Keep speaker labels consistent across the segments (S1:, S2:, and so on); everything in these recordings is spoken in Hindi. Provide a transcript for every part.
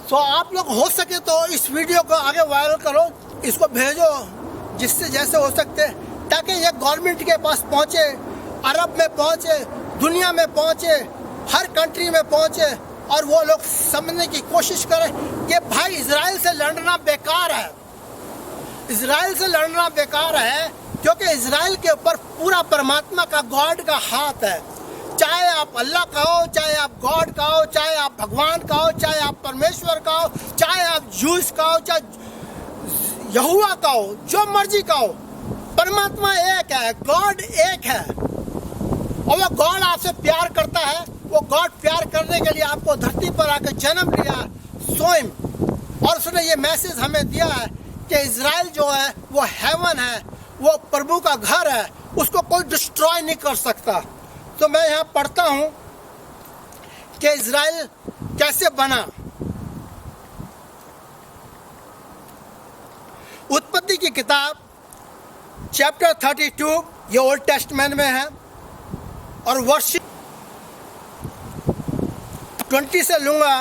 S1: तो आप लोग हो सके तो इस वीडियो को आगे वायरल करो, इसको भेजो जिससे जैसे हो सकते, ताकि ये गवर्नमेंट के पास पहुंचे, अरब में पहुंचे, दुनिया में पहुंचे, हर कंट्री में पहुंचे, और वो लोग समझने की कोशिश करें कि भाई इजराइल से लड़ना बेकार है। इजराइल से लड़ना बेकार है क्योंकि इजराइल के ऊपर पूरा परमात्मा का, गॉड का हाथ है। चाहे आप अल्लाह का हो, चाहे आप गॉड का हो, चाहे आप भगवान का हो, चाहे आप परमेश्वर का हो, चाहे आप जूस का हो, चाहे यहोवा का हो, जो मर्जी का हो, परमात्मा एक है, गॉड एक है। और वो गॉड आपसे प्यार करता है। वो गॉड प्यार करने के लिए आपको धरती पर आकर जन्म लिया स्वयं, और उसने ये मैसेज हमें दिया है कि इजराइल जो है वो हेवन है, वो प्रभु का घर है, उसको कोई डिस्ट्रॉय नहीं कर सकता। तो मैं यहाँ पढ़ता हूँ कि इजराइल कैसे बना। उत्पत्ति की किताब चैप्टर 32, ये ओल्ड टेस्टमेंट में है, और वर्ष 20 से लूंगा।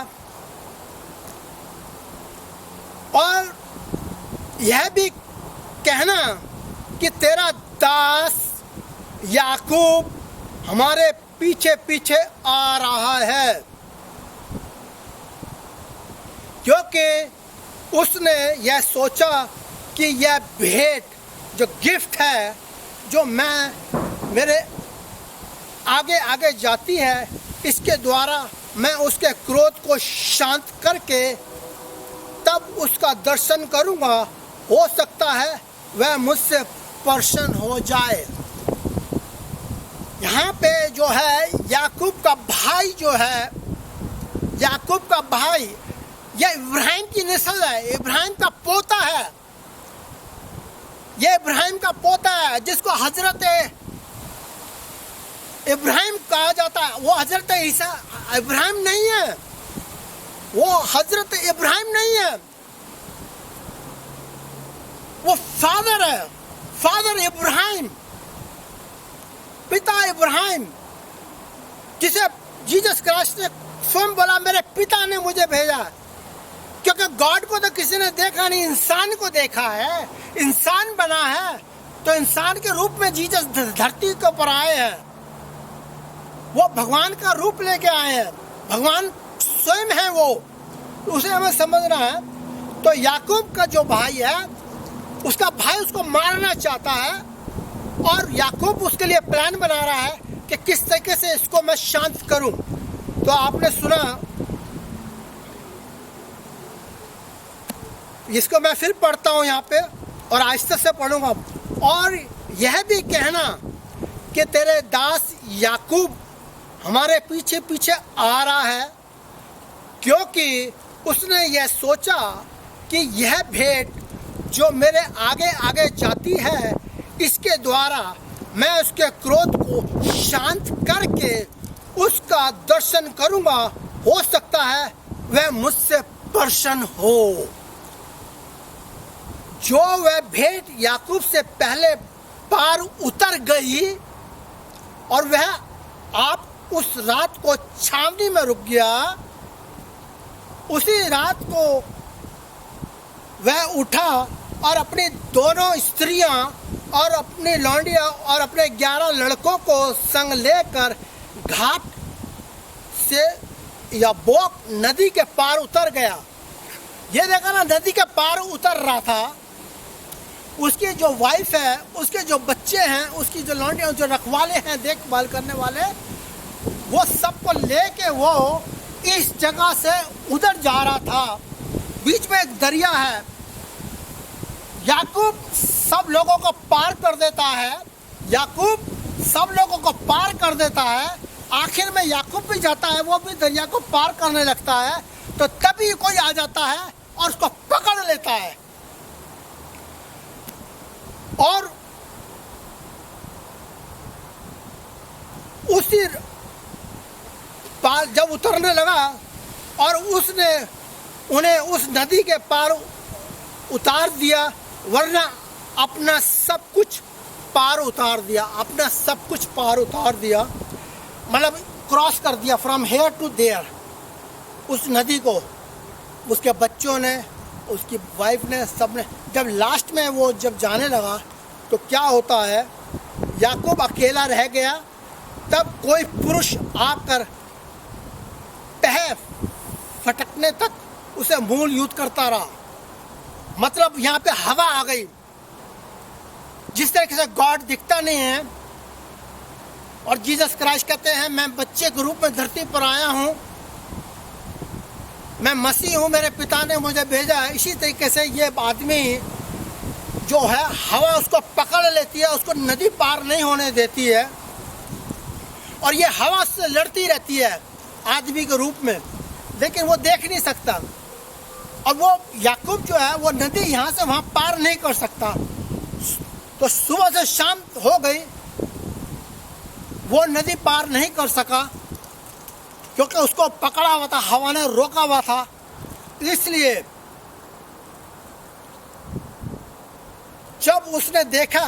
S1: और यह भी कहना कि तेरा दास याकूब हमारे पीछे पीछे आ रहा है, क्योंकि उसने यह सोचा कि यह भेंट जो गिफ्ट है, जो मेरे आगे आगे जाती है, इसके द्वारा मैं उसके क्रोध को शांत करके तब उसका दर्शन करूंगा। हो सकता है वह मुझसे प्रसन्न हो जाए। यहाँ पे जो है याकूब का भाई जो है, याकूब का भाई, यह इब्राहिम की नस्ल है, इब्राहिम का पोता है। यह इब्राहिम का पोता है जिसको हजरत इब्राहिम कहा जाता है। वो हजरत ईसा इब्राहिम नहीं है, वो हजरत इब्राहिम नहीं है, वो फादर है, फादर इब्राहिम, पिता इब्राहिम, जिसे जीसस क्राइस्ट ने स्वयं बोला मेरे पिता ने मुझे भेजा। क्योंकि गॉड को तो किसी ने देखा नहीं, इंसान को देखा है, इंसान बना है, तो इंसान के रूप में जीसस धरती के ऊपर आए हैं। वो भगवान का रूप लेके आए हैं, भगवान स्वयं है वो, उसे हमें समझना है। तो याकूब का जो भाई है, उसका भाई उसको मारना चाहता है, और याकूब उसके लिए प्लान बना रहा है कि किस तरीके से इसको मैं शांत करूं। तो आपने सुना, इसको मैं फिर पढ़ता हूं यहाँ पे, और आहिस्ते से पढ़ूंगा। और यह भी कहना कि तेरे दास याकूब हमारे पीछे पीछे आ रहा है, क्योंकि उसने यह सोचा कि यह भेंट जो मेरे आगे आगे जाती है, इसके द्वारा मैं उसके क्रोध को शांत करके उसका दर्शन करूंगा। हो सकता है वह मुझसे प्रसन्न हो। जो वह भेंट याकूब से पहले पार उतर गई, और वह आप उस रात को छावनी में रुक गया। उसी रात को वह उठा और अपनी दोनों स्त्रियां और अपनी लौंडियां और अपने 11 लड़कों को संग लेकर घाट से या बोक नदी के पार उतर गया। ये देखा ना, नदी के पार उतर रहा था। उसकी जो वाइफ है, उसके जो बच्चे हैं, उसकी जो लौंडियां, जो रखवाले हैं, देखभाल करने वाले, वो सबको लेके वो इस जगह से उधर जा रहा था। बीच में एक दरिया है। याकूब सब लोगों को पार कर देता है, याकूब सब लोगों को पार कर देता है। आखिर में याकूब भी जाता है, वो भी दरिया को पार करने लगता है। तो तभी कोई आ जाता है और उसको पकड़ लेता है, और उसी पार जब उतरने लगा, और उसने उन्हें उस नदी के पार उतार दिया, वरना अपना सब कुछ पार उतार दिया, अपना सब कुछ पार उतार दिया, मतलब क्रॉस कर दिया फ्रॉम हेयर टू देयर, उस नदी को। उसके बच्चों ने, उसकी वाइफ ने, सब ने। जब लास्ट में वो जब जाने लगा तो क्या होता है, याकूब अकेला रह गया। तब कोई पुरुष आकर पैर फटकने तक उसे मूल युद्ध करता रहा। मतलब यहाँ पे हवा आ गई। जिस तरीके से गॉड दिखता नहीं है और जीसस क्राइस्ट कहते हैं मैं बच्चे के रूप में धरती पर आया हूँ, मैं मसीह हूँ, मेरे पिता ने मुझे भेजा है। इसी तरीके से ये आदमी जो है, हवा उसको पकड़ लेती है, उसको नदी पार नहीं होने देती है और ये हवा से लड़ती रहती है आदमी के रूप में, लेकिन वो देख नहीं सकता। और वो याकूब जो है वो नदी यहाँ से वहाँ पार नहीं कर सकता। तो सुबह से शाम हो गई, वो नदी पार नहीं कर सका क्योंकि उसको पकड़ा हुआ था, हवा ने रोका हुआ था। इसलिए जब उसने देखा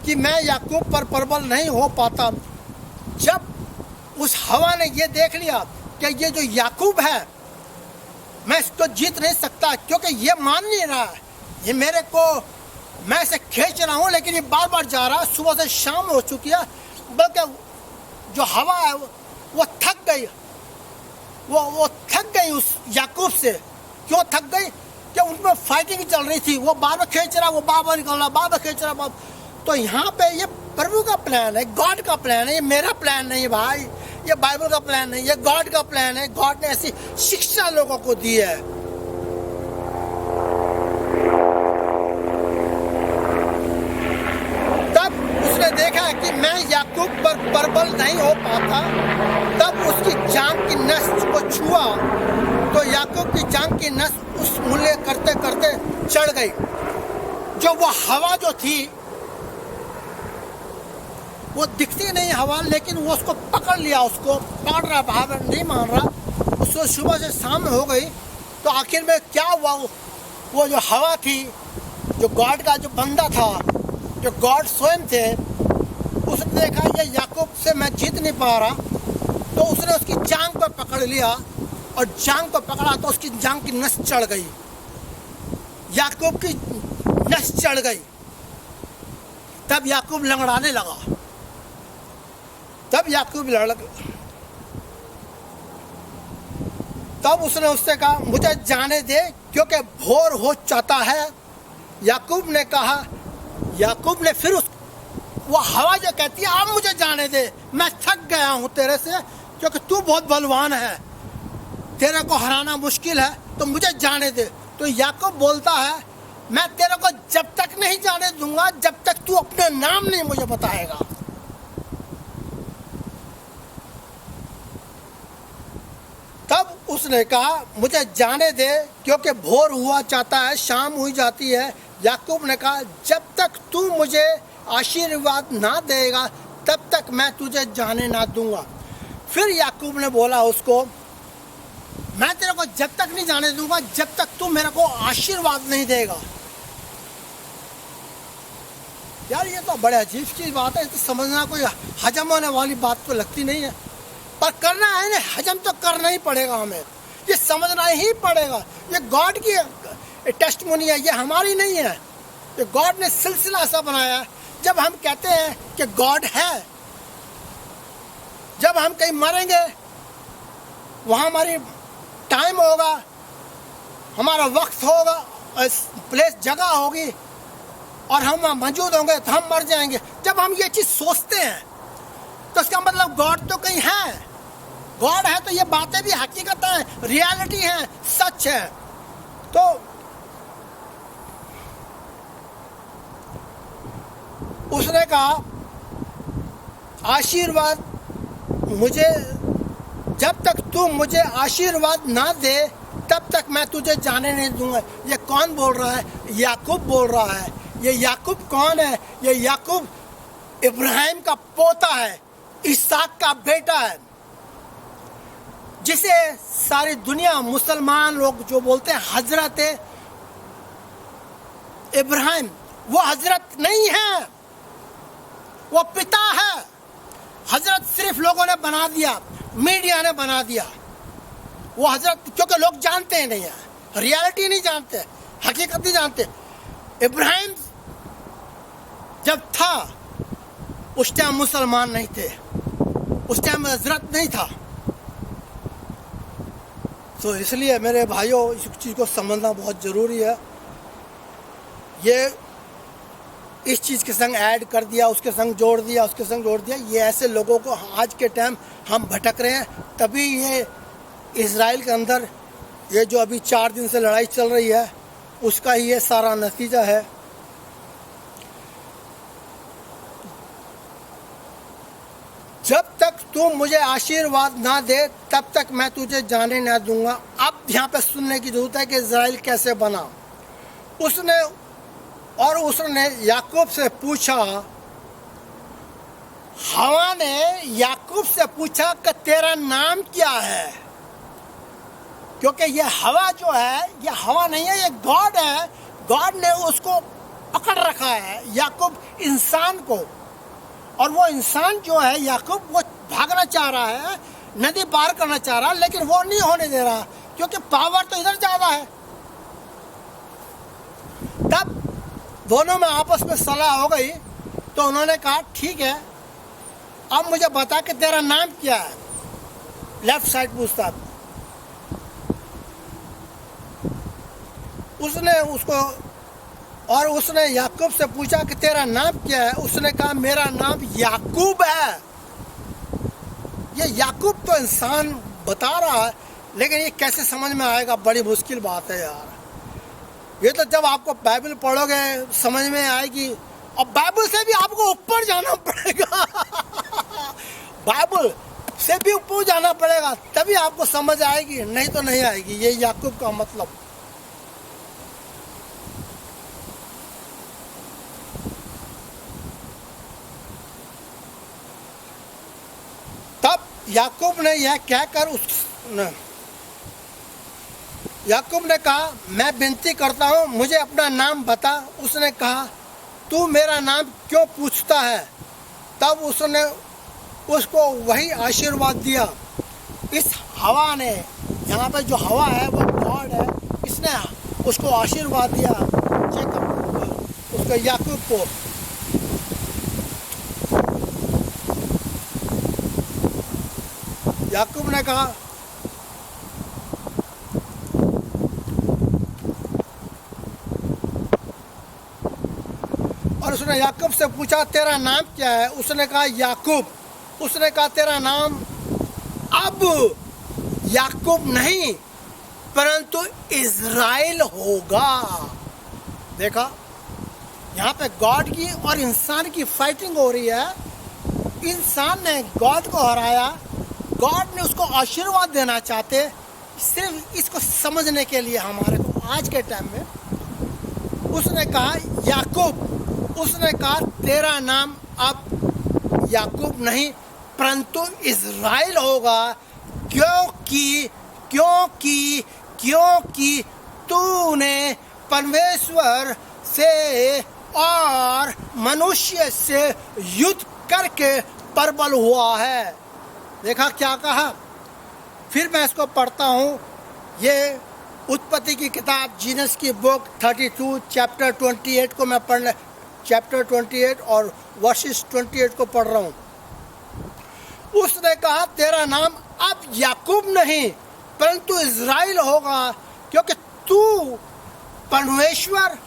S1: कि मैं याकूब पर प्रबल नहीं हो पाता, जब उस हवा ने ये देख लिया कि ये जो याकूब है मैं इसको जीत नहीं सकता, क्योंकि ये मान नहीं रहा है, ये मेरे को, मैं इसे खींच रहा हूँ लेकिन ये बार बार जा रहा है। सुबह से शाम हो चुकी है, बल्कि जो हवा है वो थक गई, वो थक गई उस याकूब से। क्यों थक गई? कि उनमें फाइटिंग चल रही थी, वो बार बार खींच रहा, वो बार बार निकल रहा, बार बार खींच रहा। तो यहाँ पे ये प्रभु का प्लान है, गॉड का प्लान है, ये मेरा प्लान नहीं है भाई, ये बाइबल का प्लान नहीं, ये गॉड का प्लान है। गॉड ने ऐसी शिक्षा लोगों को दी है। तब उसने देखा कि मैं याकूब पर प्रबल नहीं हो पाता। तब उसकी जांघ की नस को छुआ तो याकूब की जांघ की नस उस मूल्य करते करते चढ़ गई। जो वो हवा जो थी, वो दिखती नहीं हवा, लेकिन वो उसको पकड़ लिया, उसको पकड़ रहा, बाहर नहीं मान रहा। उसको सुबह से शाम हो गई तो आखिर में क्या हुआ, वो जो हवा थी, जो गॉड का जो बंदा था, जो गॉड स्वयं थे, उसने देखा ये याकूब से मैं जीत नहीं पा रहा, तो उसने उसकी जांघ पर पकड़ लिया और जांघ पर पकड़ा तो उसकी जांघ की नस चढ़ गई, याकूब की नस चढ़ गई। तब याकूब लंगड़ाने लगा, तब उसने उससे कहा मुझे जाने दे क्योंकि भोर हो जाता है। याकूब ने कहा, याकूब ने फिर वो हवा जो कहती है अब मुझे जाने दे, मैं थक गया हूँ तेरे से, क्योंकि तू बहुत बलवान है, तेरे को हराना मुश्किल है, तो मुझे जाने दे। तो याकूब बोलता है मैं तेरे को जब तक नहीं जाने दूंगा जब तक तू अपने नाम नहीं मुझे बताएगा। तब उसने कहा मुझे जाने दे क्योंकि भोर हुआ चाहता है, शाम हुई जाती है। याकूब ने कहा जब तक तू मुझे आशीर्वाद ना देगा तब तक मैं तुझे जाने ना दूंगा। फिर याकूब ने बोला उसको, मैं तेरे को जब तक नहीं जाने दूंगा जब तक तू मेरे को आशीर्वाद नहीं देगा। यार ये तो बड़े अजीब चीज बात है, तो समझना कोई हजम होने वाली बात तो लगती नहीं है, पर करना है ना, हजम तो करना ही पड़ेगा हमें, ये समझना ही पड़ेगा। ये गॉड की टेस्टमोनी है, ये हमारी नहीं है, ये गॉड ने सिलसिला ऐसा बनाया है। जब हम कहते हैं कि गॉड है, जब हम कहीं मरेंगे वहाँ हमारी टाइम होगा, हमारा वक्त होगा, प्लेस जगह होगी और हम वहाँ मौजूद होंगे तो हम मर जाएंगे। जब हम ये चीज़ सोचते हैं तो इसका मतलब गॉड तो कहीं है, गॉड है तो ये बातें भी हकीकत है, रियलिटी है, सच है। तो उसने कहा आशीर्वाद मुझे, जब तक तू मुझे आशीर्वाद ना दे तब तक मैं तुझे जाने नहीं दूंगा। ये कौन बोल रहा है? याकूब बोल रहा है। ये याकूब कौन है? ये याकूब इब्राहिम का पोता है, इसहाक का बेटा है, जिसे सारी दुनिया मुसलमान लोग जो बोलते हैं हजरत इब्राहिम, वो हजरत नहीं है, वो पिता है। हजरत सिर्फ लोगों ने बना दिया, मीडिया ने बना दिया। वो हजरत, क्योंकि लोग जानते ही नहीं है, रियलिटी नहीं जानते, हकीकत नहीं जानते। इब्राहिम जब था उस टाइम मुसलमान नहीं थे, उस टाइम हजरत नहीं था। तो इसलिए मेरे भाइयों इस चीज़ को समझना बहुत ज़रूरी है। ये इस चीज़ के संग ऐड कर दिया, उसके संग जोड़ दिया, उसके संग जोड़ दिया। ये ऐसे लोगों को आज के टाइम हम भटक रहे हैं। तभी ये इजराइल के अंदर ये जो अभी 4 दिन से लड़ाई चल रही है उसका ही ये सारा नतीजा है। जब तक तू मुझे आशीर्वाद ना दे तब तक मैं तुझे जाने ना दूंगा। अब यहाँ पे सुनने की जरूरत है कि इजराइल कैसे बना। उसने याकूब से पूछा, हवा ने याकूब से पूछा कि तेरा नाम क्या है, क्योंकि ये हवा जो है ये हवा नहीं है, ये गॉड है। गॉड ने उसको पकड़ रखा है, याकूब इंसान को, और वो इंसान जो है याकूब वो भागना चाह रहा है, नदी पार करना चाह रहा है, लेकिन वो नहीं होने दे रहा क्योंकि पावर तो इधर ज्यादा है। तब दोनों में आपस में सलाह हो गई तो उन्होंने कहा ठीक है, अब मुझे बता कि तेरा नाम क्या है। लेफ्ट साइड पूछता, उसने याकूब से पूछा कि तेरा नाम क्या है। उसने कहा मेरा नाम याकूब है। ये याकूब तो इंसान बता रहा है, लेकिन ये कैसे समझ में आएगा, बड़ी मुश्किल बात है यार। ये तो जब आपको बाइबल पढ़ोगे समझ में आएगी, और बाइबल से भी आपको ऊपर जाना पड़ेगा बाइबल से भी ऊपर जाना पड़ेगा तभी आपको समझ आएगी, नहीं तो नहीं आएगी। ये याकूब का मतलब। तब याकूब ने यह कहकर याकूब ने कहा मैं विनती करता हूँ मुझे अपना नाम बता। उसने कहा तू मेरा नाम क्यों पूछता है। तब उसने उसको वही आशीर्वाद दिया। इस हवा ने, यहाँ पे जो हवा है वो गॉड है, इसने उसको आशीर्वाद दिया उसको, याकूब को। याकूब ने कहा और उसने याकूब से पूछा तेरा नाम क्या है। उसने कहा याकूब। उसने कहा तेरा नाम अब याकूब नहीं परंतु इज़राइल होगा। देखा, यहाँ पे गॉड की और इंसान की फाइटिंग हो रही है। इंसान ने गॉड को हराया, गॉड ने उसको आशीर्वाद देना चाहते। सिर्फ इसको समझने के लिए हमारे को आज के टाइम में उसने कहा याकूब। उसने कहा तेरा नाम अब याकूब नहीं परंतु इज़राइल होगा, क्योंकि क्योंकि क्योंकि तूने परमेश्वर से और मनुष्य से युद्ध करके प्रबल हुआ है। देखा क्या कहा। फिर मैं इसको पढ़ता हूँ। ये उत्पत्ति की किताब जीनस की बुक 32 चैप्टर 28 को मैं चैप्टर 28 और वर्सेस 28 को पढ़ रहा हूँ। उसने कहा तेरा नाम अब याकूब नहीं परंतु इज़राइल होगा, क्योंकि तू परमेश्वर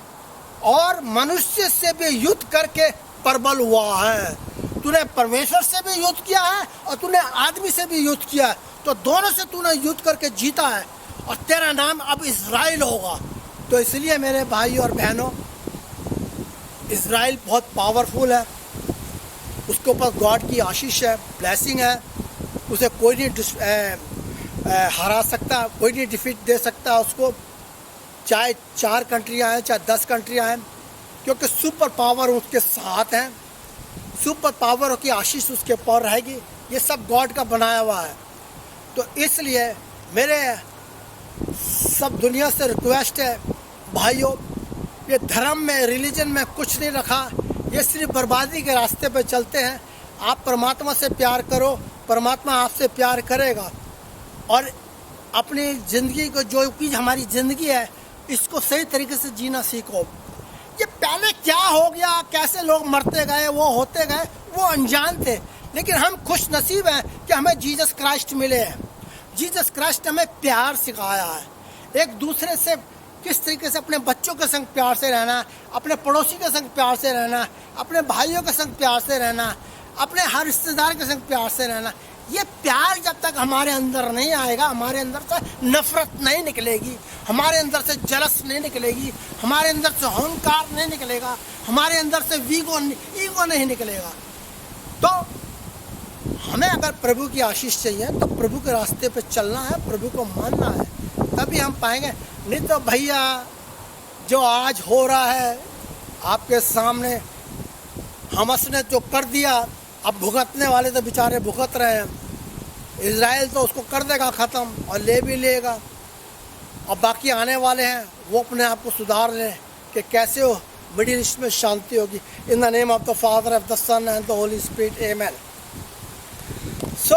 S1: और मनुष्य से भी युद्ध करके प्रबल हुआ है। तूने परमेश्वर से भी युद्ध किया है और तूने आदमी से भी युद्ध किया है, तो दोनों से तूने युद्ध करके जीता है और तेरा नाम अब इज़राइल होगा। तो इसलिए मेरे भाई और बहनों, इज़राइल बहुत पावरफुल है, उसके ऊपर गॉड की आशीष है, ब्लेसिंग है। उसे कोई नहीं हरा सकता, कोई नहीं डिफीट दे सकता उसको, चाहे 4 कंट्रियाँ हैं चाहे 10 कंट्रियाँ हैं, क्योंकि सुपर पावर उसके साथ हैं। सुपर पावर की आशीष उसके ऊपर रहेगी। ये सब गॉड का बनाया हुआ है। तो इसलिए मेरे सब दुनिया से रिक्वेस्ट है भाइयों, ये धर्म में, रिलीजन में कुछ नहीं रखा। ये सिर्फ बर्बादी के रास्ते पे चलते हैं। आप परमात्मा से प्यार करो, परमात्मा आपसे प्यार करेगा। और अपनी ज़िंदगी को, जो चीज़ हमारी ज़िंदगी है, इसको सही तरीके से जीना सीखो। ये पहले क्या हो गया, कैसे लोग मरते गए, वो होते गए, वो अनजान थे। लेकिन हम खुश नसीब हैं कि हमें जीसस क्राइस्ट मिले हैं। जीसस क्राइस्ट हमें प्यार सिखाया है, एक दूसरे से किस तरीके से अपने बच्चों के संग प्यार से रहना, अपने पड़ोसी के संग प्यार से रहना, अपने भाइयों के संग प्यार से रहना, अपने हर रिश्तेदार के संग प्यार से रहना। ये प्यार जब तक हमारे अंदर नहीं आएगा, हमारे अंदर से नफरत नहीं निकलेगी, हमारे अंदर से जलस नहीं निकलेगी, हमारे अंदर से अहंकार नहीं निकलेगा, हमारे अंदर से ईगो नहीं निकलेगा। तो हमें अगर प्रभु की आशीष चाहिए तो प्रभु के रास्ते पे चलना है, प्रभु को मानना है, तभी हम पाएंगे। नहीं तो भैया जो आज हो रहा है आपके सामने, हमास ने जो कर दिया, अब भुगतने वाले तो बेचारे भुगत रहे हैं। इजराइल तो उसको कर देगा ख़त्म और ले भी लेगा। अब बाकी आने वाले हैं वो अपने आप को सुधार लें कि कैसे हो मिडिल ईस्ट में शांति होगी। In the name of the father, of the son and the holy spirit, amen. So